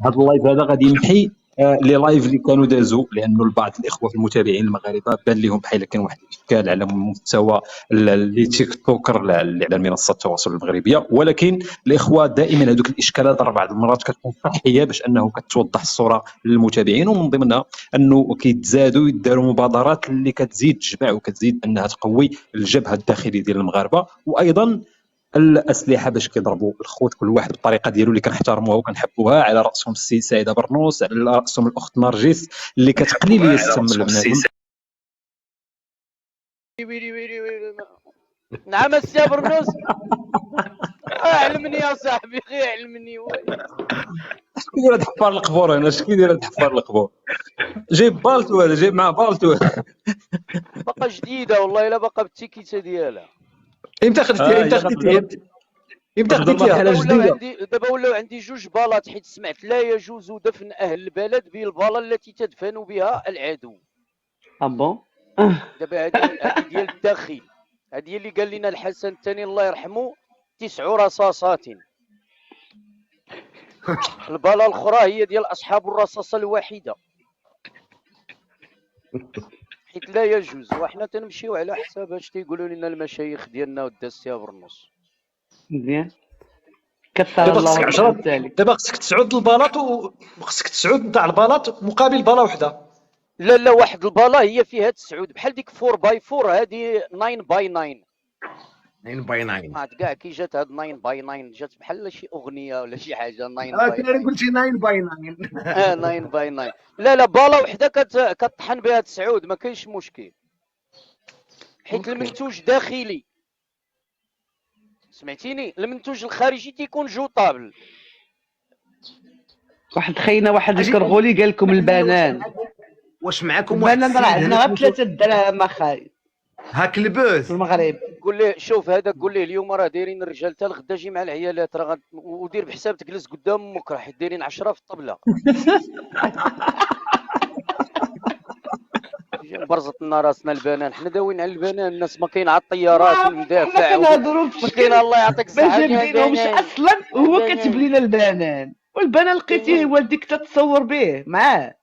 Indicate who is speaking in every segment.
Speaker 1: هذا اللايف هذا غادي يمحي لي لايف اللي كانوا دازوا، لانه البعض الاخوه في المتابعين المغاربه بان لهم بحال كان واحد الاشكال على مستوى اللي تيك توكر اللي على منصات التواصل المغربيه. ولكن الاخوه دائما هذوك الاشكالات بعض المرات كتكون صحيه باش انه كتوضح الصوره للمتابعين، ومن ضمنها انه كيتزادوا يداروا مبادرات اللي كتزيد تجمع وكتزيد انها تقوي الجبهه الداخليه ديال المغاربه. وايضا الاسلحه باش كيضربوا الخوت كل واحد بالطريقه ديالو اللي كنحترموها وكنحبوها، على راسهم السي سعيده برنوس، على راسهم الاخت نرجس اللي كتقلي لي السم البنادم.
Speaker 2: نعم السي برنوس. علمني يا صاحبي، غير علمني.
Speaker 1: اش كيدير هاد حفار القبور هنا؟ اش كيدير هاد حفار القبور؟ جايب بالتو هذا، جايب مع بالتو.
Speaker 2: باقا جديده والله، الا باقا بالتيكيته ديالها.
Speaker 1: امتى خديتيها؟
Speaker 2: دابا ولاو عندي جوج بالات، حيت سمعت لا يجوز دفن اهل البلد بالباله التي تدفن بها العدو.
Speaker 3: بون
Speaker 2: دابا هذه ديال الداخل، هذه اللي قال لنا الحسن الثاني الله يرحمه 9 رصاصات. الباله الاخرى هي ديال اصحاب الرصاصه الواحده، حيت لا يجوز. وحنا تنمشيو على حساب اش تيقولوا لنا المشايخ ديالنا والداسيه برنوس.
Speaker 3: مزيان كثر الله وبارك.
Speaker 4: دابا خصك تسعود البلاط وخصك تسعود نتاع البلاط مقابل باله وحده.
Speaker 2: لا واحد الباله هي فيها تسعود، بحال ديك 4 باي 4، هذه 9 باي 9.
Speaker 5: 9 باي 9
Speaker 2: ما عرفت كاع كي جات هاد 9 باي 9، جات بحال شي اغنيه ولا شي حاجه. 9 باي 9
Speaker 5: قلتي 9 باي 9.
Speaker 2: 9 باي 9. لا باله وحده كطحن بها تسعود، ما كاينش مشكل، حيت المنتوج داخلي. سمعتيني؟ المنتوج الخارجي تيكون جوطابل.
Speaker 3: واحد خينا واحد الكرغولي قال لكم البنان.
Speaker 5: واش معكم واحد
Speaker 3: البنان راه عندنا غير 3 دراهم اخاي
Speaker 5: هاك البوث
Speaker 3: في المغرب.
Speaker 2: قول ليه شوف هذا، قول ليه اليوم راه دايرين الرجال حتى الغدا جي مع العيالات، راه ودير بحساب تجلس قدام امك، راه دايرين 10 في الطبله. برزت لنا راسنا البنان، حنا داويين على البنان. الناس ما كاين على الطيارات والمدافع،
Speaker 3: ما
Speaker 2: كاين الله يعطيك الصحه.
Speaker 3: ما جابلينهمش اصلا، هو كاتب لنا البنان، والبنان لقيتيه والديك تتصور به معاه.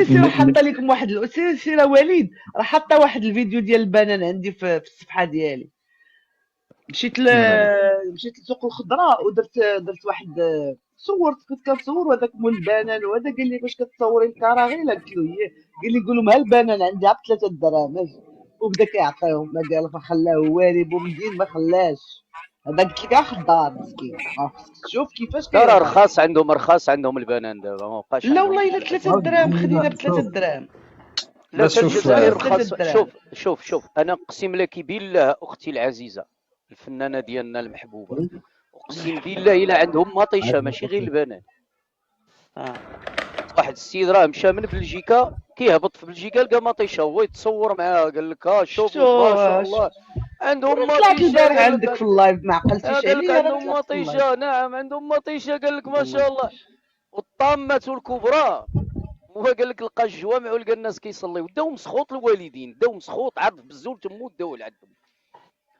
Speaker 3: سير حاطه لكم واحد سير وليد، راه حاطه واحد الفيديو ديال البنان عندي في الصفحه ديالي. مشيت لسوق الخضراء درت واحد كنت كنصور، وهذاك مول البنان، وهذا قال لي باش كتصوري الكراغيله؟ قلت له هي. قال لي قول لهم ها البنان عندي عا 3 دراهم. وبدا كيعطيهم، ما قال فخلاه وارب ومدين ما خلاش. هذا قلت لك خضار مسكين. شوف كيفاش
Speaker 2: كاين رخاص عندهم البنان دابا، ما بقاش.
Speaker 3: لا والله الا 3 دراهم خدينا ب 3 دراهم.
Speaker 2: لا في الجزائر رخاص. شوف انا اقسم لك بالله اختي العزيزه الفنانه ديالنا المحبوبه، اقسم بالله الا عندهم مطيشه ماشي غير البنان. واحد السيد راه مشى من بلجيكا، كيهبط في بلجيكا لقى مطيشه، هو يتصور معاه، قال لك شوف ما شاء الله عندهم مطيشه.
Speaker 3: البارح عندك في اللايف ما عقلتيش عليه؟
Speaker 2: عندهم مطيشه، نعم عندهم مطيشه، قال لك ما شاء الله. والطامه الكبرى هو قال لك لقى الجوامع ولقى الناس كيصليو، داو مسخوط الوالدين، داو مسخوط عرض بالزول تمو داو لعندهم.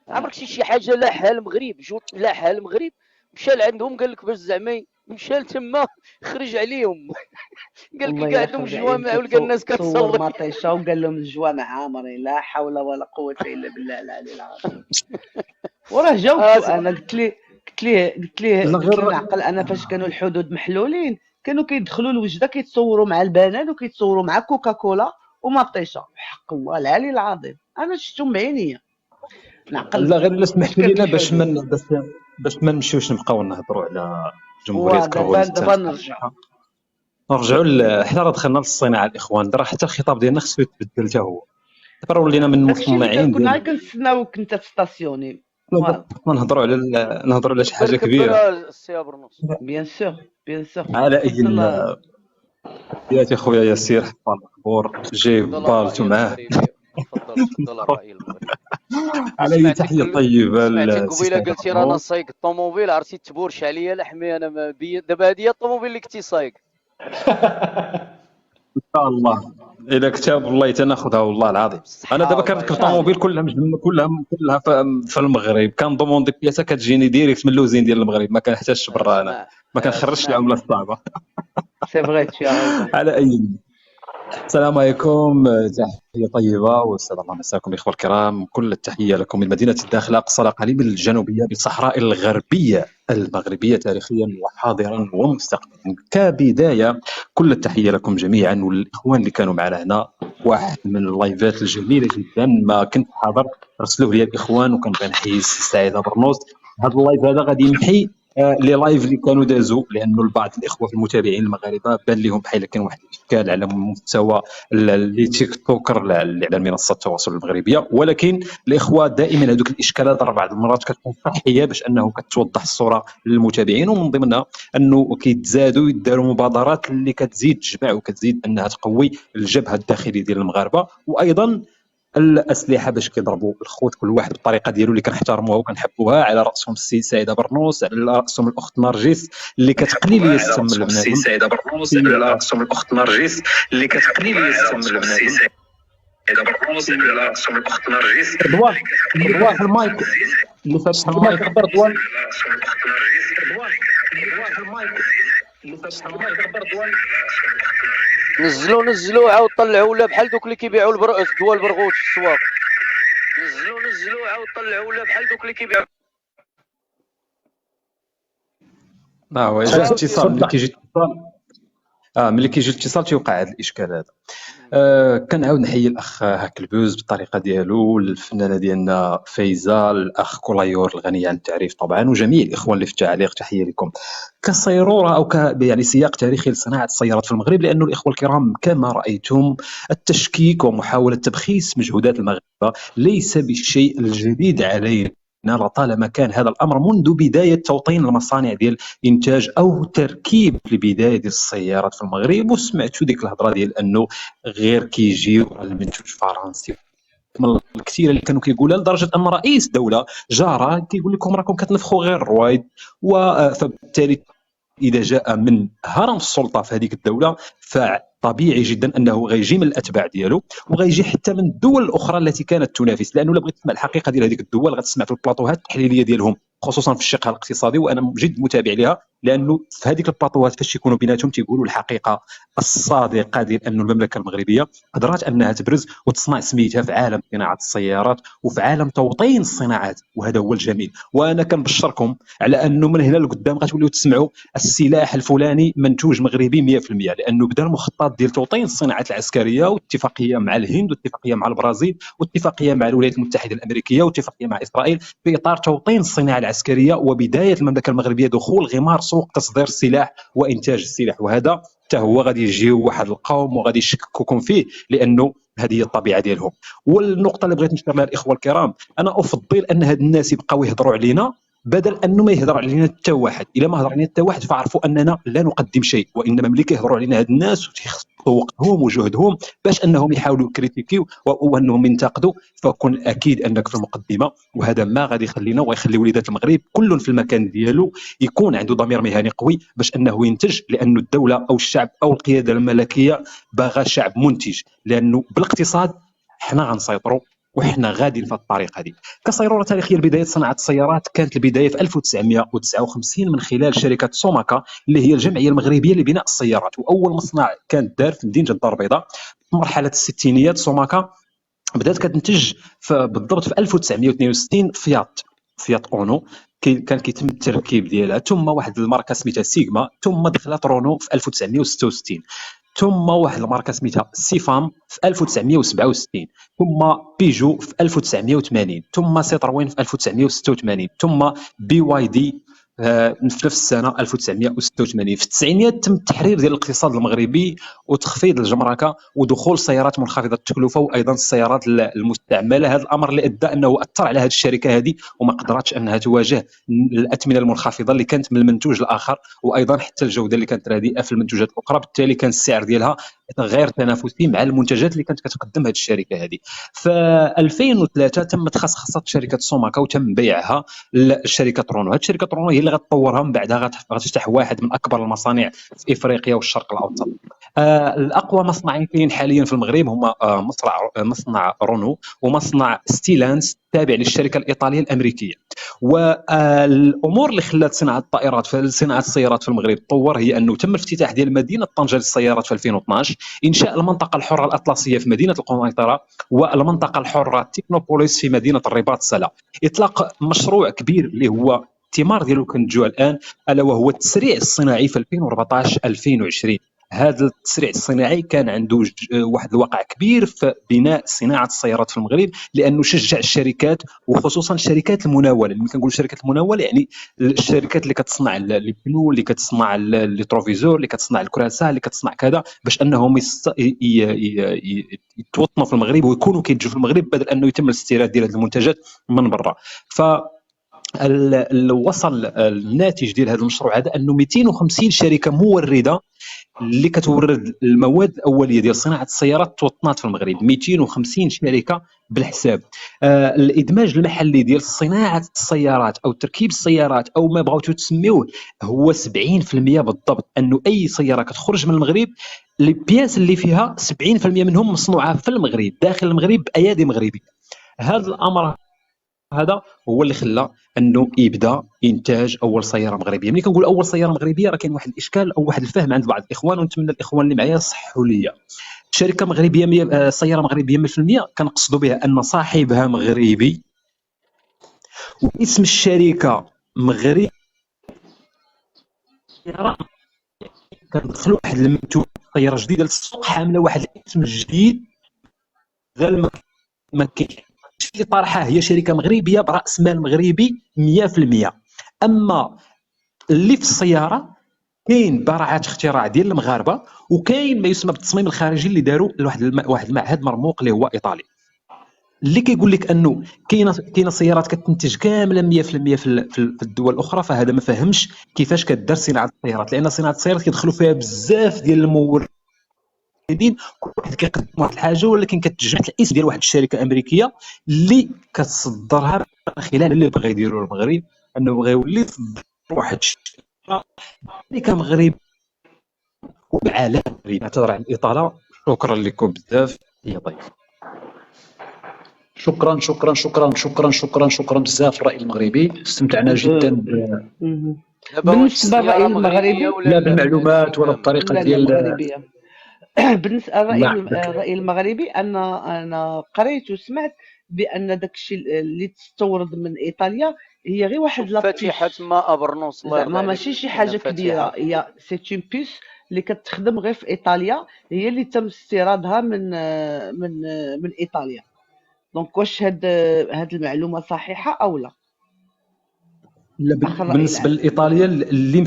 Speaker 2: عمرك شي حاجه لا حال مغرب لا حال مغرب مشى لعندهم، قال لك باش زعما مشى لتما خرج عليهم. قال لك كاع عندهم جوامع ولقى الناس كتصلي.
Speaker 3: صور مطيشه وقال لهم الجوامع عامرين، لا حول ولا قوه الا بالله العلي العظيم. وراه جاوبته انا، قلت ليه نعقل انا فاش كانوا الحدود محلولين كانوا كيدخلوا الوجده كيتصوروا مع البنان وكيتصوروا مع كوكاكولا ومطيشه. حق الله العلي العظيم انا شفتهم بعينيا.
Speaker 1: نعقل. لا غير الا سمحتوا لينا باش ما نمشيوش نبقاو نهضروا على جمهوريه كروات.
Speaker 3: دابا
Speaker 1: نرجعوا حنا راه دخلنا للصناعه الاخوان، راه حتى الخطاب ديالنا خصو يتبدل حتى هو. دابا ولينا من المصنعين
Speaker 3: كنا كنستناوك انت تستاسيوني.
Speaker 1: نهضروا على شي حاجه كبيره.
Speaker 3: بيان سور
Speaker 1: على اي يا خويا ياسير حفار القبور جايب بالتو معاه.
Speaker 2: تفضل الراي المغربي.
Speaker 1: على تحيه طيبه.
Speaker 2: سمعتك قبيله قلتي رانا سايق الطوموبيل، عرفتي تبورش عليا لحمي انا دابا هذه هي الطوموبيل اللي كنتي سايق.
Speaker 1: ان شاء الله الا كتاب والله تناخذها والله العظيم. انا دابا كنركب الطوموبيل كلها في المغرب، كنضموندي بياسه كتجيني ديريكت من اللوزين ديال المغرب، ما كنحتاجش برا، انا ما كنخرجش العمله الصعبه.
Speaker 3: سي فغي تشي رايزون.
Speaker 1: على اي. السلام عليكم، تحية طيبة وأسعد الله مساكم الإخوة الكرام. كل التحية لكم من مدينة الداخلة أقصى الأقاليم الجنوبية بالصحراء الغربية المغربية تاريخيا وحاضرا ومستقبلا. كبداية كل التحية لكم جميعا والإخوان اللي كانوا معنا هنا. واحد من اللايفات الجميلة جدا ما كنت حاضر رسلوه لي الإخوان وكنبغي نحيي السيد برنوس. هذا اللايف هذا غادي يمحي لي لايف اللي كانوا دازوا، لانه البعض الاخوه المتابعين المغاربه بان لهم بحال كان واحد الاشكال على مستوى لي تيك توكر اللي على منصات التواصل المغربيه، ولكن الاخوه دائما هذوك الاشكالات بعض المرات كتكون صحيه باش انه كتوضح الصوره للمتابعين، ومن ضمنها انه كيتزادوا يداروا مبادرات اللي كتزيد تجمع وكتزيد انها تقوي الجبهه الداخليه ديال المغاربه، وايضا الاسلحه باش كيضربوا الخوت كل واحد بالطريقه ديالو اللي كنحترموها وكنحبوها. على راسهم السي سعيده برنوس، على راسهم الاخت نرجس اللي كتقني لي السم البنادم. السي سعيده برنوس على راسهم الاخت نرجس اللي كتقني لي السم البنادم. سعيده برنوس على راسهم الاخت نرجس. رضوان المايك اللي فاتح المايك خبر رضوان.
Speaker 2: نزلوا عاود طلعوا ولا بحال دوك اللي كيبيعوا الدواء البرغوث في السواق. نزلوا عاود طلعوا ولا بحال دوك اللي كيبيعوا.
Speaker 1: هو جا اتصال ملي كيجي اتصال ملي كيجي الاتصال تيوقع هذا الاشكال هذا. كنعاود نحيي الاخ هاك البوز بالطريقه ديالو، الفنانه ديالنا فايزه، الاخ كولايور الغني عن التعريف طبعا، وجميع الاخوان اللي في التعليق تحيه لكم. كصيروره او يعني سياق تاريخي لصناعه السيارات في المغرب، لانه الاخوه الكرام كما رايتم التشكيك ومحاوله تبخيس مجهودات المغاربه ليس بالشيء الجديد علينا، لطالما كان هذا الامر منذ بدايه توطين المصانع ديال انتاج او تركيب لبدايه ديال السيارات في المغرب. وسمعتوا ديك الهضره ديال انه غير كيجيو المنتوج الفرنسي من الكثير اللي كانوا كيقولها، لدرجه ان رئيس دوله جاره كيقول لكم راكم كتنفخوا غير الرويد. فبالتالي اذا جاء من هرم السلطه في هذيك الدوله فطبيعي جدا انه غيجي من الاتباع ديالو وغيجي حتى من الدول الاخرى التي كانت تنافس، لانه الا بغيت تسمع الحقيقه ديال هذيك الدول غتسمع في البلاطوهات التحليليه ديالهم خصوصا في الشق الاقتصادي، وانا جد متابع لها، لانه في هذيك البلاطوهات فاش يكونوا بيناتهم تيقولوا الحقيقه الصادقه ديال انه المملكه المغربيه قدرات انها تبرز وتصنع سميتها في عالم صناعه السيارات وفي عالم توطين الصناعات، وهذا هو الجميل. وانا كنبشركم على انه من هنا لقدام غتوليو تسمعوا السلاح الفلاني منتوج مغربي 100%، لانه بدا المخطط ديال توطين الصناعات العسكريه واتفاقيه مع الهند واتفاقيه مع البرازيل واتفاقيه مع الولايات المتحده الامريكيه واتفاقيه مع اسرائيل في اطار توطين الصناعه العسكريه وبدايه المملكه المغربيه دخول غمار سوق تصدير السلاح وانتاج السلاح. وهذا حتى هو غادي يجيو واحد القوم وغادي يشككوكم فيه، لانه هذه هي الطبيعه ديالهم. والنقطه اللي بغيت نشير لها الاخوه الكرام، انا افضل ان هاد الناس يبقاو يهضروا علينا بدل انه ما يهضر علينا حتى واحد. الا ما هضر علينا حتى واحد فعرفوا اننا لا نقدم شيء، وانما ملي كيهضروا علينا هاد الناس وتيخصوا وقتهم وجهدهم باش انهم يحاولوا يكريتيكيو وانهم ينتقدوا، فكن اكيد انك في المقدمه، وهذا ما غادي يخلينا ويخلي وليدات المغرب كل في المكان ديالو يكون عنده ضمير مهني قوي باش انه ينتج، لانه الدوله او الشعب او القياده الملكيه باغا شعب منتج، لانه بالاقتصاد حنا غنسيطروا وحنا غاديين في الطريق هذه. كصيروره تاريخيه لبدايه صناعه السيارات، كانت البدايه في 1959 من خلال شركه سوماكا اللي هي الجمعيه المغربيه لبناء السيارات، واول مصنع كان دار في مدينه الدار البيضاء. في مرحله الستينيات سوماكا بدات كتنتج بالضبط في 1962 فيات اونو كان كيتم التركيب ديالها، ثم واحد الماركه سميتها سيغما، ثم دخلت رونو في 1966، ثم واحد الماركه سميتها سيفام في 1967، ثم بيجو في 1980، ثم سيتروين في 1986، ثم بي واي دي في نفس السنه 1986. في التسعينيات تم التحرير ديال الاقتصاد المغربي وتخفيض الجمركه ودخول سيارات منخفضه التكلفه وايضا السيارات المستعمله. هذا الامر اللي ادى انه اثر على هذه الشركه هذه وما قدرتش انها تواجه الاثمنه المنخفضه اللي كانت من المنتوج الاخر، وايضا حتى الجوده اللي كانت رديئه في المنتوجات الاخرى، بالتالي كان السعر ديالها غير تنافسي مع المنتجات اللي كانت كتقدم هذه الشركه هذه. في 2003 تم تخصصت شركه سوماكا وتم بيعها لشركه رونو. هذه شركه رونو هي اللي غتطورها من بعدها غتفتح واحد من اكبر المصانع في افريقيا والشرق الاوسط. الاقوى مصنعين حاليا في المغرب هما مصنع رونو ومصنع ستيلانس تابع للشركه الايطاليه الامريكيه. والامور اللي خلات صناعه السيارات في المغرب تطور هي انه تم الافتتاح ديال مدينه طنجه للسيارات في 2012، انشاء المنطقه الحره الاطلسيه في مدينه القنيطره، والمنطقه الحره تكنوبوليس في مدينه الرباط سلا. اطلاق مشروع كبير اللي هو الثمار ديالو كنتجوها الان، الا وهو التسريع الصناعي في 2014 2020. هذا التسريع الصناعي كان عنده واحد الواقع كبير في بناء صناعه السيارات في المغرب، لانه شجع الشركات وخصوصا شركات المناوله. اللي كنقول شركات المناوله يعني الشركات اللي كتصنع البنو، اللي كتصنع التروفيزور، اللي كتصنع الكراسه، اللي كتصنع كذا، باش انهم يتوطنوا في المغرب ويكونوا كينتجوا في المغرب بدل انه يتم الاستيراد ديال هذه المنتجات من برا. ف وصل الناتج ديال هذا المشروع هذا انه 250 شركه مورده اللي كتورد المواد الاوليه ديال صناعه السيارات توطنات في المغرب، 250 شركه بالحساب. الادماج المحلي ديال صناعه السيارات او تركيب السيارات او ما بغاوتو تسميوه هو 70% بالضبط. انه اي سياره كتخرج من المغرب لي بياس اللي فيها 70% منهم مصنوعه في المغرب داخل المغرب بايادي مغربيه. هذا الامر هذا هو اللي خلى انه يبدا انتاج اول سياره مغربيه. ملي كنقول اول سياره مغربيه راه كاين واحد الاشكال او واحد الفهم عند بعض الاخوان، ونتمنى الاخوان اللي معايا يصححوا لي. شركه مغربيه سياره مغربيه 100% كنقصدوا بها ان صاحبها مغربي واسم الشركه مغربي، كندخلوا واحد المنتوج سياره جديده للسوق حامله واحد الاسم جديد غير ما كاينش اللي طرحها هي شركه مغربيه براس مال مغربي 100%. اما اللي في السياره كاين براعات اختراع ديال المغاربه، وكاين ما يسمى بالتصميم الخارجي اللي داروا واحد المعهد مرموق اللي هو ايطالي، اللي كيقول لك انه كاينه سيارات كتنتج كامله 100% في الدول الاخرى. فهذا ما فهمش كيفاش كدار صناعه السيارات، لان صناعه السيارات كيدخلوا فيها بزاف ديال الموردين، كل واحد كيقدم واحد الحاجه، ولكن كتجمع الاسم ديال واحد الشركه امريكيه اللي كتصدرها من خلال اللي بغى يديروا المغرب، انه بغى يولي يصدر واحد شركه مغربيه وبعالم. نعتذر عن الاطاله، شكرا لكم بزاف يا ضيف.
Speaker 4: شكرا شكرا شكرا شكرا شكرا شكرا بزاف. الرأي المغربي استمتعنا جدا
Speaker 3: بالنسبه للرأي المغربي
Speaker 4: لا بالمعلومات ولا بالطريقه ديال
Speaker 3: بالنسبه للرأي المغربي انا قريت وسمعت بان داكشي اللي تستورد من ايطاليا هي غير واحد
Speaker 2: فاتحه ما ابرنوس،
Speaker 3: زعما ماشي شي حاجه كبيره، هي سي اون بيس اللي كتخدم غير في ايطاليا، هي اللي تم استيرادها من ايطاليا. دونك واش هاد المعلومه صحيحه او لا؟
Speaker 1: بالنسبه لايطاليا اللي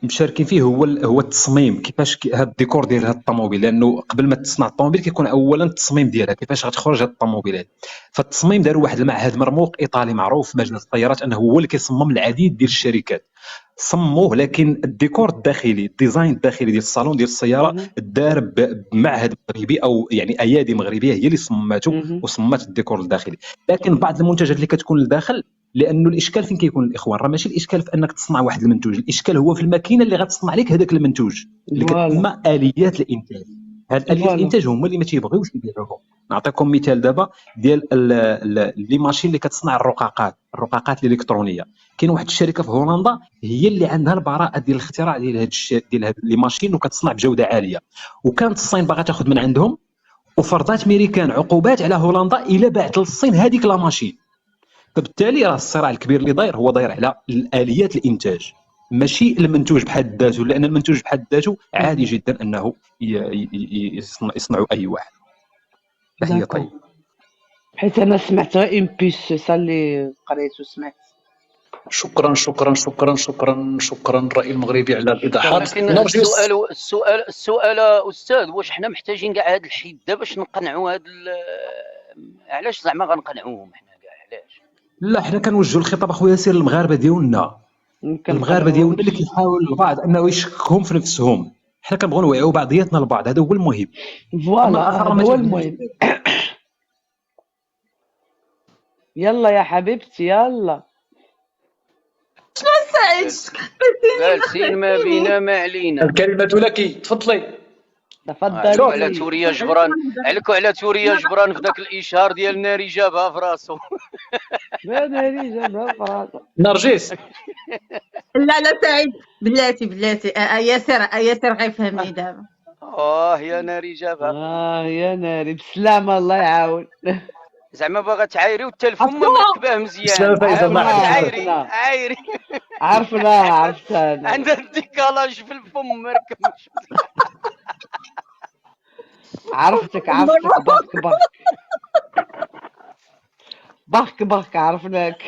Speaker 1: مشاركين فيه هو التصميم، كيفاش هذا الديكور ديال هذا الطوموبيل، لانه قبل ما تصنع الطوموبيل كيكون اولا التصميم ديالها كيفاش غتخرج هذا الطوموبيل. فالتصميم داروا واحد المعهد مرموق ايطالي معروف في مجال السيارات انه هو اللي كيصمم العديد ديال الشركات صموه، لكن الديكور الداخلي الديزاين الداخلي ديال الصالون ديال السياره دار بمعهد مغربي او يعني ايادي مغربيه هي اللي صممته وصممت الديكور الداخلي. لكن بعض المنتجات اللي كتكون لداخل، لانه الاشكال فين كيكون الاخوان، راه ماشي الاشكال في انك تصنع واحد المنتوج، الاشكال هو في الماكينه اللي غتصنع لك هذاك المنتوج اللي كتسمى اليات الانتاج. هاد اليات الانتاج هما اللي ما تيبغيوش يبيعوهم. نعطيكم مثال دابا ديال لي ماشين اللي كتصنع الرقاقات الالكترونيه. كاين واحد الشركه في هولندا هي اللي عندها البراءه ديال الاختراع ديال هاد لي ماشين وكتصنع بجوده عاليه، وكانت الصين باغا تاخذ من عندهم وفرضات ميريكان عقوبات على هولندا الا باعت للصين هذيك لا ماشين. فبالتالي راه الصراع الكبير اللي داير على الاليات الانتاج ماشي المنتوج بحد ذاته، لان المنتوج بحد ذاته عادي جدا انه يصنعوا اي واحد. تحيه طيب.
Speaker 3: حيت انا سمعت غير اون بيس سا اللي قريت وسمعت.
Speaker 4: شكرا شكرا شكرا شكرا شكرا الرأي المغربي على الايضاحات.
Speaker 2: السؤال استاذ، واش حنا محتاجين كاع هذا الحده باش نقنعوا علاش زعما غنقنعوهم حنا كاع علاش؟
Speaker 1: لا حنا كنوجهوا الخطاب اخويا سير المغاربه ديالنا، اللي كيحاول البعض انه يشككهم في نفسهم. حنا كنبغيو نوعيو بعضياتنا لبعض، هذا هو المهم.
Speaker 3: فوالا هذا هو المهم. يلا يا حبيبتي يلا.
Speaker 6: شنو سعيد؟
Speaker 2: جالسين ما بينا ما علينا.
Speaker 4: الكلمة لك، تفضلي.
Speaker 2: علكوا على
Speaker 3: تفضلي.
Speaker 2: توريا جبران، علكوا على توريا جبران في ذاك الاشهار ديال ناري جابها في راسو.
Speaker 3: ما ناري جابها في راسها.
Speaker 4: نرجس
Speaker 6: لا لا سعيد، بلاتي ياسر غيفهمني دابا.
Speaker 2: يا ناري جابها.
Speaker 3: يا ناري بسلامة الله يعاون.
Speaker 2: زعما باغا تعايري والتلفون ما
Speaker 6: عرفتوها؟
Speaker 2: مركباه مزيان.
Speaker 4: بسلامة فايزة، الله
Speaker 2: عايري
Speaker 3: يحفظك.
Speaker 2: عايري
Speaker 3: عرفتها أنا.
Speaker 2: عندها الديكالاج في الفم مركب مش مزيان.
Speaker 3: عرفتك بخك عرفناك.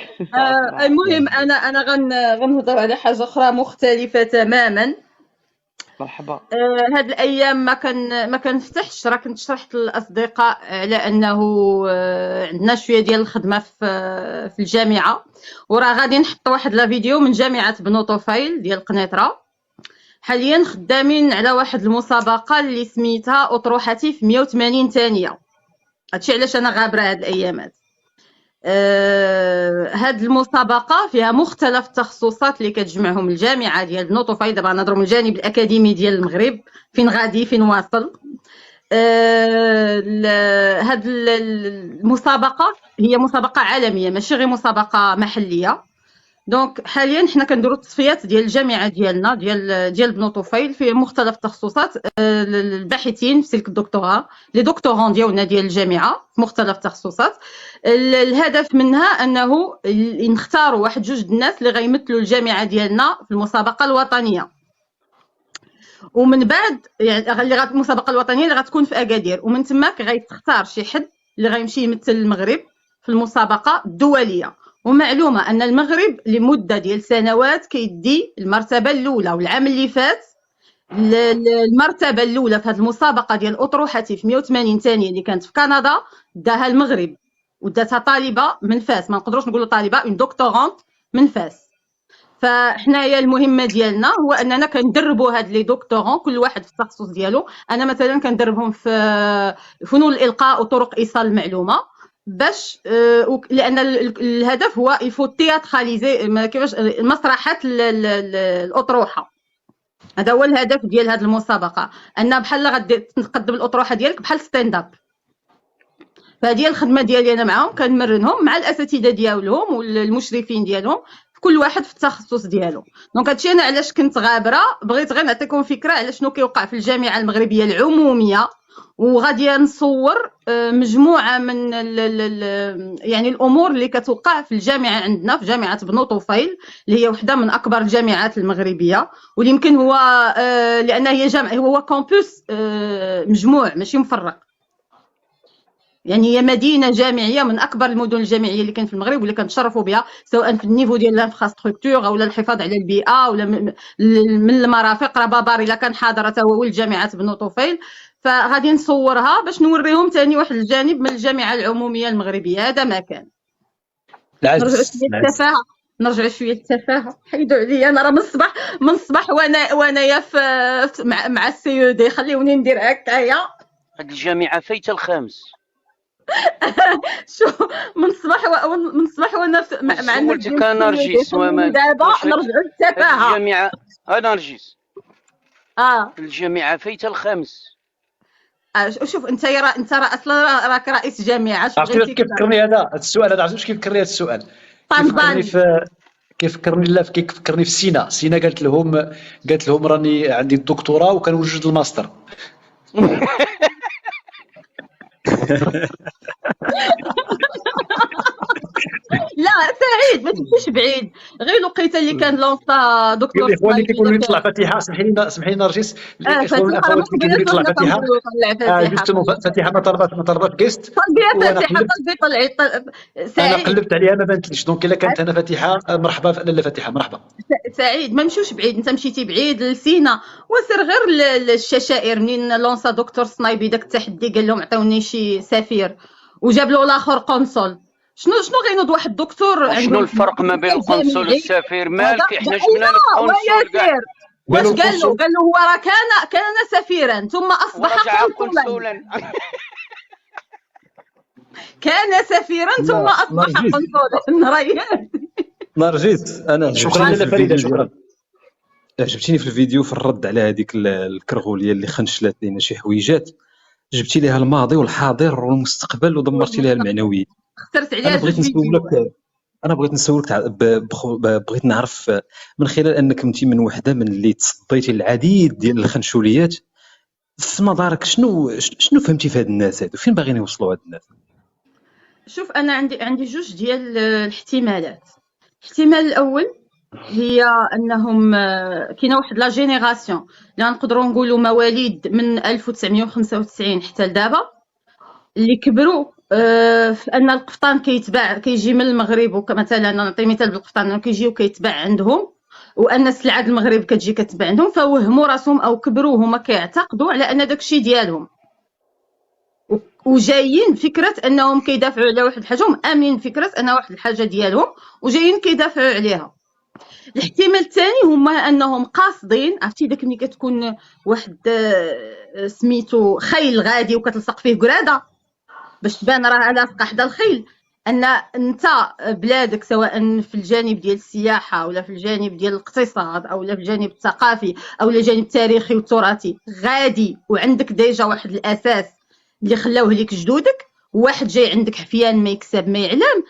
Speaker 6: المهم انا غنهضر على حاجه اخرى مختلفه تماما.
Speaker 3: مرحبا.
Speaker 6: هاد الايام ما كنفتحش، راه كنت شرحت للاصدقاء على انه عندنا شويه ديال الخدمه في الجامعه، وراه غادي نحط واحد لا فيديو من جامعه بنو طفيل ديال قنيطره. حاليا خدامين على واحد المسابقه اللي سميتها اطروحتي في 180 ثانيه. هادشي علاش انا غابره هاد الايامات. هاد المسابقه فيها مختلف التخصصات اللي كتجمعهم الجامعه ديال بنو طفيل. دابا نهضروا من الجانب الاكاديمي ديال المغرب، فين واصل. هاد المسابقه هي مسابقه عالميه ماشي غير مسابقه محليه. دونك حاليا حنا كنديروا التصفيات ديال الجامعه ديالنا ديال بنو طفيل في مختلف التخصصات. الباحثين في سلك الدكتوراه، لي دكتورون ديالنا ديال الجامعه في مختلف التخصصات. الهدف منها انه نختاروا واحد جوج الناس اللي غيمثلوا الجامعه ديالنا في المسابقه الوطنيه. ومن بعد يعني المسابقه الوطنيه اللي غتكون في اكادير، ومن تماك غيتختار شي حد اللي غيمشي يمثل المغرب في المسابقه الدوليه. ومعلومه ان المغرب لمده ديال سنوات كيدي المرتبه الاولى، والعام اللي فات المرتبه الاولى في هذه المسابقه ديال اطروحتي في 180 ثانيه اللي كانت في كندا داها المغرب، وداتها طالبه من فاس. ما نقدروش نقولوا طالبه، اون دكتورانت من فاس. فحنايا المهمه ديالنا هو اننا كندربوا هاد لي دكتورون كل واحد في التخصص ديالو. انا مثلا كندربهم في فنون الالقاء وطرق ايصال المعلومه، باش لان الهدف هو يفو تياتراليزي كيفاش مسرحات الاطروحه. هذا هو الهدف ديال هذه المسابقه، ان بحال غادي تقدم الاطروحه ديالك بحال ستاند اب. فهذه الخدمه ديالي انا معاهم، كنمرنهم مع الاساتذه ديالهم والمشرفين ديالهم كل واحد في التخصص ديالو. دونك هادشي انا علاش كنت غابره، بغيت غير نعطيكم فكره على شنو كيوقع في الجامعه المغربيه العموميه. وغادي نصور مجموعه من يعني الامور اللي كتوقع في الجامعه عندنا، في جامعه بنو طفيل اللي هي وحده من اكبر الجامعات المغربيه، واللي يمكن هو لان هي جامعه، هو كامبوس مجموع ماشي مفرق. يعني هي مدينه جامعيه من اكبر المدن الجامعيه اللي كاين في المغرب، واللي كنتشرفوا بها سواء في النيفو ديال الانفراستركتور او الحفاظ على البيئه، ولا من المرافق. راه بابار الا كان حاضر حتى هو ولد جامعه بنو طفيل. فغادي نصورها باش نوريهم ثاني واحد الجانب من الجامعه العموميه المغربيه. هذا ما كان. نرجع شويه التفاهه. حيدوا عليا انا راه من الصباح وانايا مع السي او دي. خليوني ندير هكايا.
Speaker 2: هاد الجامعه فايته الخامس.
Speaker 6: شو من الصباح وانا مع
Speaker 2: سولتك نرجس وما
Speaker 6: دابا نرجعوا للتفاهه.
Speaker 2: الجامعه نرجس الجامعه فايته الخامس.
Speaker 6: شوف انت راه اصلا راك رئيس جامعه.
Speaker 4: عرفتي كيف فكرني هذا السؤال هذا؟ عرفتي كيف فكرني هذا السؤال؟ كيفكرني في سينا قالت لهم راني عندي الدكتوراه وكنوجد الماستر.
Speaker 6: لا سعيد ما تمشيش بعيد، غير الوقيته اللي كان لونسا دكتور
Speaker 4: الاخوان اللي كيقولوا لي طلع فاتحه. سمحي لي نرجس، الاخوان الاخوات اللي كيقولوا لي طلع فاتحه. جوستومون فاتحه ما طلبت كيست.
Speaker 6: طلعي
Speaker 4: سعيد. انا قلبت عليها ما بانتليش، دونك الا كانت انا فاتحه مرحبا. لا فاتحه مرحبا.
Speaker 6: سعيد ما نمشيوش بعيد، انت مشيتي بعيد لسينا. وسير غير الششائر منين لونسا دكتور صنايبي داك التحدي قال لهم عطيوني شي سفير وجاب له الاخر قنصل. شنو غينوض واحد الدكتور؟
Speaker 2: شنو الفرق ما بين القنصل والسفير؟ مالك حنا جبنا لك قنصل كاع.
Speaker 6: واش قال له هو راه كان سفيرا ثم اصبح قنصلا. كان سفيرا ثم اصبح قنصلا.
Speaker 1: نرجس انا
Speaker 4: شكرا لاله فريده. شكرا.
Speaker 1: عجبتيني في الفيديو في الرد على هذيك الكرغوليه اللي خنشلات لينا شي حويجات، جبتي ليها الماضي والحاضر والمستقبل ودمرتي ليها المعنويات.
Speaker 6: اخترت
Speaker 1: انا
Speaker 6: عليها
Speaker 1: بغيت
Speaker 6: جوج فيديوهات.
Speaker 1: نسولك انا بغيت نسولك بغيت نعرف من خلال انك كنتي من وحده من اللي تصديتي العديد ديال الخنشوليات، في نظرك شنو فهمتي في هاد الناس هادو؟ فين باغيين يوصلوا هاد الناس؟
Speaker 6: شوف انا عندي جوج ديال الاحتمالات. الاحتمال الاول هي انهم كاينه واحد لا جينيراسيون اللي نقدروا نقولوا مواليد من 1995 حتى لدابا، اللي كبروا في ان القفطان كيتباع كيجي من المغرب، وكمثلا نعطي مثال بالقفطان كيجي وكيتباع عندهم، وان سلعه المغرب كتجي كتباع عندهم، فوهموا راسهم او كبروا هما كيعتقدوا على ان داكشي ديالهم، وجايين فكره انهم كيدافعوا على واحد الحاجه، هم امنين فكره ان واحد الحاجه ديالهم وجايين كيدافعوا عليها. الاحتمال الثاني هما انهم قاصدين، عرفتي داك ملي كتكون واحد سميتو خيل غادي وكتلصق فيه قراده باش تبان راه لاصقه حدا الخيل، ان انت بلادك سواء في الجانب ديال السياحه ولا في الجانب ديال الاقتصاد او لا في الجانب الثقافي او لا الجانب التاريخي والتراثي غادي، وعندك ديجا واحد الاساس اللي خلاوه ليك جدودك، وواحد جاي عندك حفيان ما يكسب ما يعلم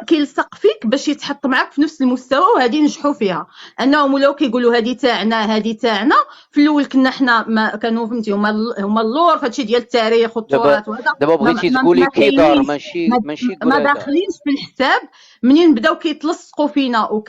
Speaker 6: كيلصق فيك باش يتحط معاك في نفس المستوى، وهذه نجحوا فيها. انهم ولاو كيقولوا هذه تاعنا هذه تاعنا. في الاول كنا حنا ما كانوا فهمتي هما اللور في هادشي ديال التاريخ والتراث وهذا.
Speaker 2: دابا بغيتي تقولي كيدار ماشي
Speaker 6: ما داخلينش في الحساب. منين بداو كيتلصقوا فينا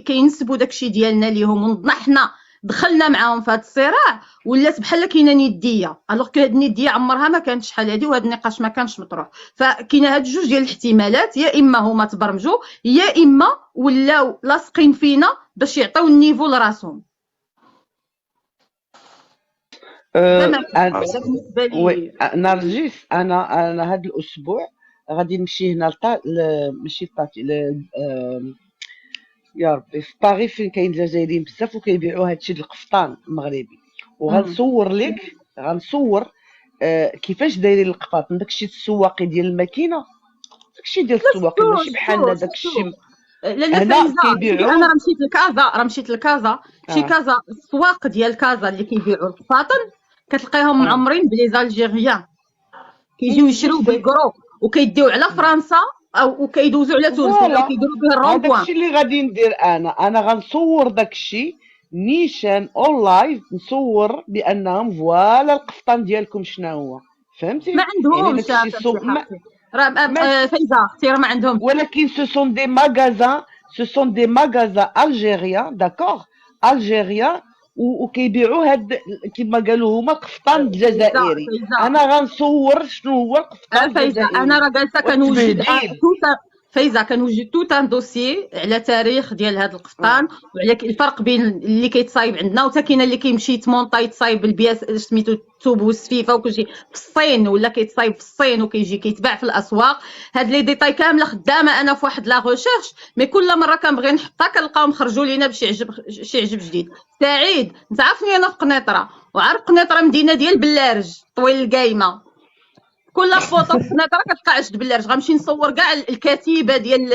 Speaker 6: كينسبوا داكشي ديالنا ليهم، ونضنا حنا دخلنا معاهم في هذا الصراع، ولات بحال كاينه نديه، الوغ كو هاد النديه عمرها ما كانت شحال هادي، وهذا النقاش ما كانش مطروح. فكاينه هاد جوج ديال الاحتمالات، يا اما هما تبرمجوا يا اما ولاو لاصقين فينا باش يعطيو النيفو لراسهم.
Speaker 3: بالنسبه لي نرجس، انا هذا الاسبوع غادي نمشي هنا ماشي يا ربي في باريس فين كاين الجزائريين بزاف وكيبيعوا هادشي ديال القفطان المغربي، وغنصور لك كيفاش دايرين القفاطن، داكشي السواقي ديال الماكينه، داكشي ديال السواقي ماشي بحالنا داكشي.
Speaker 6: هنا كيبيعوا. انا راه مشيت لكازا شي كازا، السواق ديال كازا اللي كيبيعوا القفاطن كتلقاهم معمرين بلي زالجيريان كيجيو يشريو بالكرو وكيديو على فرنسا او وكيدوزوا على تونس ولا كيديروا به الرومبوان.
Speaker 3: داكشي اللي غادي ندير انا غنصور داكشي نيشان اون لايف، نصور بانهم فوالا القفطان ديالكم شنو هو، فهمتي؟
Speaker 6: ما عندهمش يعني راه فايزه اختي ما عندهم،
Speaker 3: ولكن سو سون دي ماغازان الجيريان داكوغ الجيريان، وكيبيعوا هاد كما قالوا هما القفطان الجزائري. انا غنصور شنو هو القفطان الجزائري.
Speaker 6: انا راه جالسه كنوجد فايزه كنوجد توت ان دوسيي على تاريخ ديال هذا القفطان وعلى الفرق بين اللي كيتصايب عندنا وتا كاين اللي كيمشي يتمونطا يتصايب بالبياس سميتو الثوب والسفيفه وكلشي في الصين، ولا كيتصايب في الصين وكيجي كيتباع في الاسواق. هاد لي ديتاي كامله خدامه انا في واحد لا ريشيرش، مي كل مره كنبغي نحطها كنلقاهم خرجوا لينا بشي عجب جديد. سعيد انت عارفني انا في قنيطره، وعارف قنيطره مدينه ديال بلارج طويل القايمه، كل فوطو في قنيطره كتلقى عشت بلارج. غنمشي نصور كاع الكتيبه ديال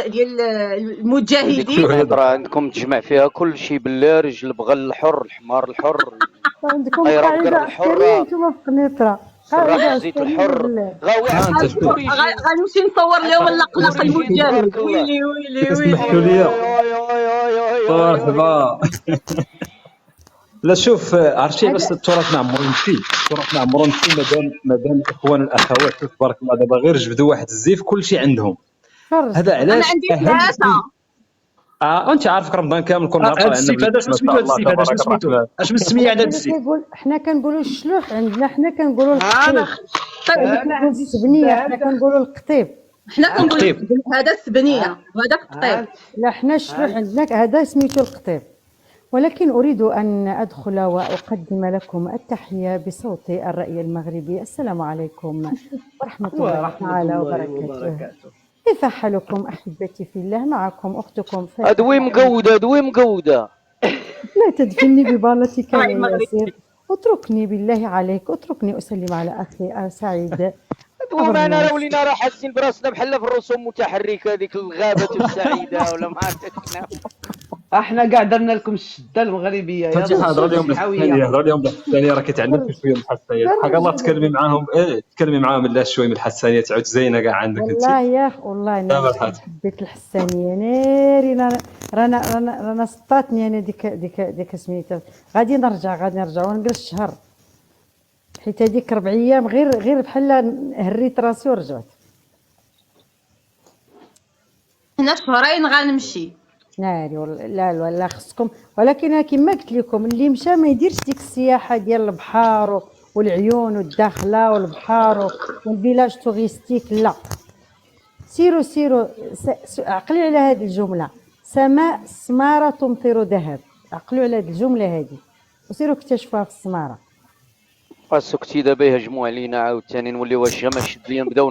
Speaker 6: المجاهدين.
Speaker 2: قنيطره عندكم تجمع فيها كل شيء بلارج، البغل الحر، الحمار الحر،
Speaker 7: عندكم قاعده عسكريه نتوما في قنيطره، قاعده
Speaker 2: زيت الحر
Speaker 6: غنمشي نصور لهم اللقلق المجاهد. ويلي ويلي ويلي
Speaker 1: مرحبا. لا شوف عرفتي بس التراث ما عمرو نمشي مادام الاخوان والاخوات تبارك الله دابا غير جبدوا واحد الزيف كلشي عندهم. هذا علاش
Speaker 6: انا عندي ثلاثه.
Speaker 1: انت عارف رمضان كامل كل نهار
Speaker 4: طالع لنا الزيف هذا سميتو اش من سميه هذا الزيف؟
Speaker 7: حنا كنقولوا الشلوح عندنا، حنا كنقولوا القطيب، حنا السبنيه، حنا كنقولوا القطيب،
Speaker 6: حنا كنقولوا هذا السبنيه وهذاك القطيب.
Speaker 7: لا حنا الشلوح عندنا هذا سميتو القطيب. ولكن أريد أن أدخل وأقدم لكم التحية بصوت الرأي المغربي. السلام عليكم ورحمة الله تعالى وبركاته. كيف حالكم أحبتي في الله؟ معكم أختكم
Speaker 2: أدوي مقودة
Speaker 7: لا تدفني ببالتك يا ياسر، اتركني بالله عليك، اتركني أسلم على أخي سعيد.
Speaker 2: وما ولينا راه حاسين براسنا بحال في الرسوم المتحركة هذيك الغابة السعيدة ولا ما عرفتش.
Speaker 3: احنا كاع درنا لكم الشده المغربيه يا
Speaker 1: فاتحه هضر اليوم
Speaker 3: الصحاويه.
Speaker 1: هضر اليوم الثانيه راه كيتعلم شويه من الحساسيات، حق الله تكلمي معاهم تكلمي معاهم لا شويه من الحساسيات عاد زينه كاع عندك انت.
Speaker 7: والله يا اخ والله انا حبيت الحسانيه ناري. رانا سطاتني انا ديك سميتها. غادي نرجع ونجلس شهر، حيت هذيك 4 ايام غير بحال هريت راسي ورجعت.
Speaker 6: هنا شهرين غنمشي
Speaker 7: ناري لا خصكم، ولكن كما قلت لكم اللي مشى ما يديرش ديك السياحه ديال البحر والعيون والداخله والبحر والفيلاج توريستيك. لا، سيروا عقلوا على هذه الجمله: سماء سماره تمطر ذهب. عقلوا على هذه الجمله هذه وسيروا اكتشفوها في السماره.
Speaker 2: سكتي دابا يهجموا علينا عاوتاني نوليو هجمه شدليا نبداو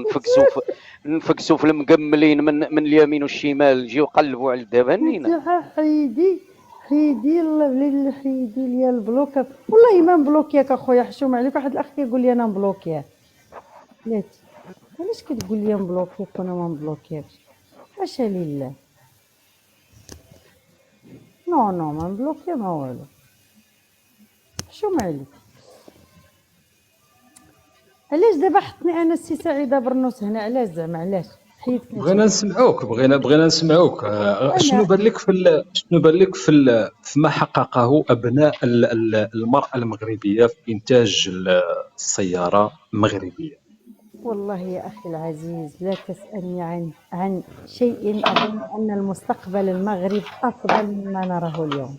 Speaker 2: نفكسوا في المكملين من اليمين والشمال، نجيو قلبوا على الذهب. هنينا
Speaker 7: حيدي ليا البلوك. والله ما مبلوكياك اخويا، حشوم عليك. واحد الاخ كيقول لي انا مبلوكياك. علاش كتقول لي مبلوكياك وانا ما مبلوكياكش؟ حاشا لله. نو ما مبلوكيا ما والو. حشوم عليك. علاش دابا حطني انا السي سعيده برنوس هنا؟ علاش زعما علاش حيدتني؟
Speaker 1: بغينا نسمعوك شنو بان لك في ما حققه ابناء المراه المغربيه في انتاج السياره المغربيه؟
Speaker 7: والله يا اخي العزيز لا تسالني عن شيء. اظن ان المستقبل المغرب افضل مما نراه اليوم.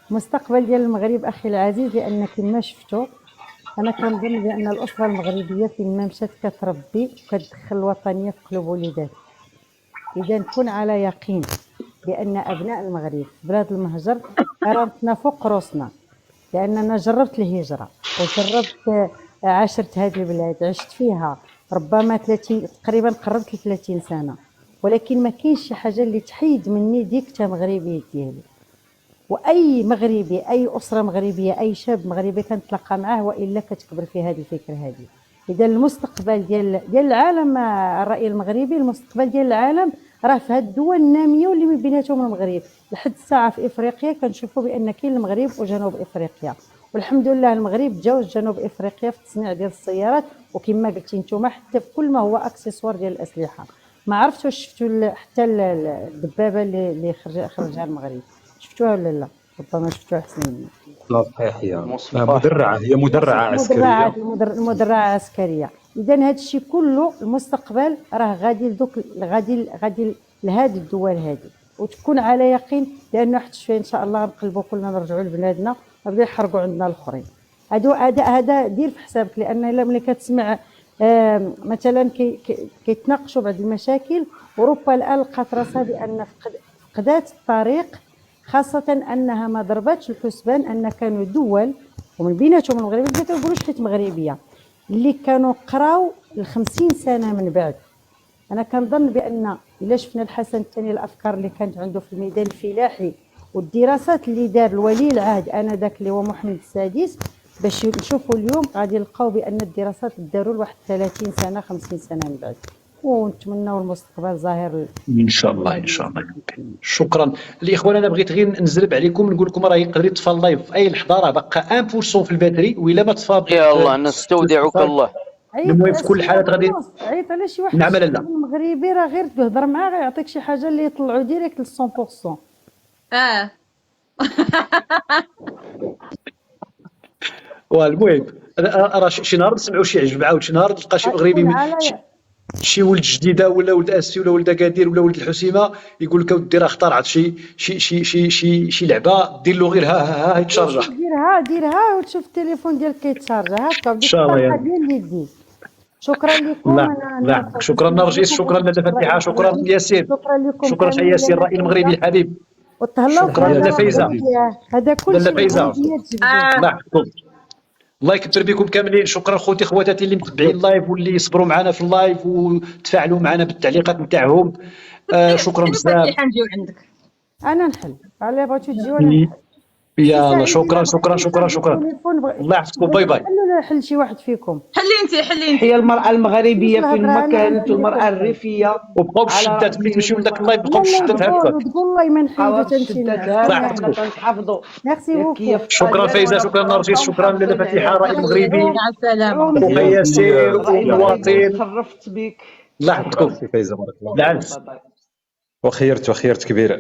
Speaker 7: مستقبل ديال المغرب اخي العزيز، لان كما شفتوا انا كنظن بان الاسره المغربيه فين ما مشات كتربي وكتدخل الوطنيه في قلوب وليدات. اذا نكون على يقين بان ابناء المغرب في بلاد المهجر كرامتنا فوق روسنا، لان انا جربت الهجره وجربت عاشرت هذه البلاد، عشت فيها ربما 30 تقريبا قربت ل 30 سنه، ولكن ما كاينش شي حاجه اللي تحيد مني ديك تا مغربيه ديالي. واي مغربي، اي اسره مغربيه، اي شاب مغربي كنتلاقى معاه والا كتكبر في هذه الفكره هذه. اذا المستقبل ديال العالم الراي المغربي، المستقبل ديال العالم راه في هاد الدول الناميه واللي من بيناتهم المغرب. لحد الساعه في افريقيا كنشوفوا بان كاين المغرب وجنوب افريقيا، والحمد لله المغرب تجاوز جنوب افريقيا في التصنيع ديال السيارات، وكما قلتي نتوما حتى في كل ما هو اكسسوار ديال الاسلحه. ما عرفتش واش شفتوا حتى الدبابه اللي خرجها المغرب، شفتوها ولا لا؟ ربما شفتوها احسن مني.
Speaker 1: لا صحيح، هي مدرعه عسكريه.
Speaker 7: مدرعه عسكريه. اذا هذا الشيء كله المستقبل راه غادي غادي لهذه الدول هذه، وتكون على يقين لانه حتى شويه ان شاء الله غنقلبوا كلنا نرجعوا لبلادنا وبدا يحرقوا عندنا الاخرين. هذا دير في حسابك، لان الا ملي كتسمع مثلا كيتناقشوا بعض المشاكل، اوروبا الان لقات راسها بان فقدات الطريق، خاصه انها ما ضربتش الحسبان ان كانوا دول ومن بيناتهم المغرب ما كنقولوش حيت مغربيه اللي كانوا قراو ل50 سنه من بعد. انا كنظن بان الا شفنا الحسن الثاني الافكار اللي كانت عنده في الميدان الفلاحي والدراسات اللي دار الولي العهد انذاك اللي هو محمد السادس، باش نشوفوا اليوم غادي نلقاو بان الدراسات داروا لواحد 30 سنه 50 سنه من بعد، ونتمناو المستقبل ظاهر
Speaker 4: ان شاء الله. شكرا الاخوان. انا بغيت غير نزرب عليكم نقول لكم راه يقدر يطفى اللايف في اي لحظه، راه باقا 1% في الباتري، وإلا ما طفى
Speaker 2: يا الله نستودعك الله.
Speaker 4: المهم في كل الحالات غادي
Speaker 7: عيط على شي واحد
Speaker 4: نعم لا
Speaker 7: المغربي راه غير تهضر معاه غيعطيك شي حاجه اللي يطلعوا ديريكت ل 100%.
Speaker 4: والمهم راه شي نهار نسمعوا شي عجب، عاود شي نهار تلقى شي مغربي شي ولد جديده ولا ولد اسفي ولا ولد اكادير ولا ولد الحسيمه يقول لك اودي راه اخترعت شي لعبه دير له غير ها يتشارجا.
Speaker 7: ديرها وتشوف التليفون ديالك كيتشارجا هكا
Speaker 4: ان شاء الله
Speaker 7: ديال اليدين. شكرا لكم.
Speaker 4: لا شكرا نرجس، شكرا لاله فتيحه، شكرا ياسين، شكرا حيا ياسين الرأي المغربي الحبيب، شكرا لاله فايزه.
Speaker 7: هذا كل شيء
Speaker 4: الله يكثر بكم كاملين. شكرا خوتي خواتاتي اللي متبعين اللايف واللي يصبروا معنا في اللايف وتفاعلوا معنا بالتعليقات نتاعهم. شكرا بزاف.
Speaker 6: نجيو عندك
Speaker 7: انا نحل على بغيتو تجيو انا
Speaker 4: يلا شكرا شكرا شكرا شكرا، الله يحفظكم، باي باي.
Speaker 7: حلوا حل شي واحد فيكم.
Speaker 6: حلي انت
Speaker 3: هي المرأة المغربية فين ما كانت، والمرأة الريفية
Speaker 4: وبقاو بالشدات ملي تمشيو لذاك اللايف، بقاو
Speaker 7: لا
Speaker 4: بالشدات هكاك.
Speaker 7: تقول الله ما نحيدو
Speaker 3: بقاو
Speaker 7: تمشي
Speaker 3: بالشدات
Speaker 7: الناس.
Speaker 3: هكا، حنا تنحافظوا.
Speaker 7: ميرسي
Speaker 3: ياك
Speaker 7: بوكو.
Speaker 3: هي في
Speaker 4: شكرا
Speaker 3: الطاليان
Speaker 4: فايزه،
Speaker 3: ولا
Speaker 4: شكرا
Speaker 3: في
Speaker 4: نرجس،
Speaker 3: فرنسا
Speaker 4: شكرا لاله
Speaker 3: ومحافظين
Speaker 4: فتيحه،
Speaker 3: عليها.
Speaker 4: رائد مغربي
Speaker 6: مع السلامه.
Speaker 4: اخو ياسر
Speaker 3: الرأي المغربي
Speaker 4: ومواطن.
Speaker 3: تشرفت بك.
Speaker 4: الله يحفظكم.
Speaker 1: فايزه بارك الله.
Speaker 4: العنف.
Speaker 3: باي باي.
Speaker 1: وخيرت كبيره.